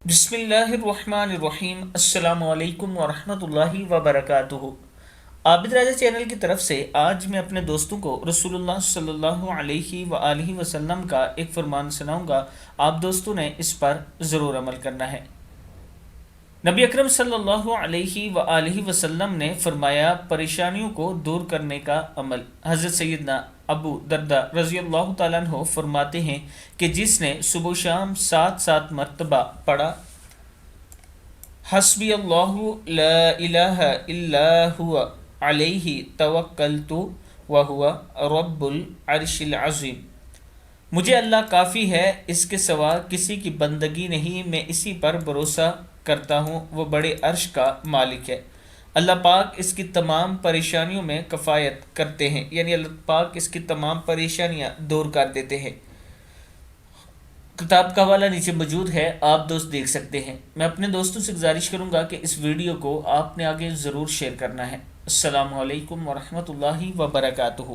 بسم اللہ الرحمن الرحیم۔ السلام علیکم ورحمۃ اللہ وبرکاتہ۔ عابد راجہ چینل کی طرف سے آج میں اپنے دوستوں کو رسول اللہ صلی اللہ علیہ وآلہ وسلم کا ایک فرمان سناؤں گا۔ آپ دوستوں نے اس پر ضرور عمل کرنا ہے۔ نبی اکرم صلی اللہ علیہ وآلہ وسلم نے فرمایا، پریشانیوں کو دور کرنے کا عمل۔ حضرت سیدنا ابو درداء رضی اللہ تعالیٰ عنہ فرماتے ہیں کہ جس نے صبح و شام 7 مرتبہ پڑھا حسبی اللہ لا الہ الا ہوا علیہ توکلت وہو رب العرش العظیم، مجھے اللہ کافی ہے، اس کے سوا کسی کی بندگی نہیں، میں اسی پر بھروسہ کرتا ہوں، وہ بڑے عرش کا مالک ہے۔ اللہ پاک اس کی تمام پریشانیوں میں کفایت کرتے ہیں، یعنی اللہ پاک اس کی تمام پریشانیاں دور کر دیتے ہیں۔ کتاب کا حوالہ نیچے موجود ہے، آپ دوست دیکھ سکتے ہیں۔ میں اپنے دوستوں سے گزارش کروں گا کہ اس ویڈیو کو آپ نے آگے ضرور شیئر کرنا ہے۔ السلام علیکم ورحمۃ اللہ وبرکاتہ۔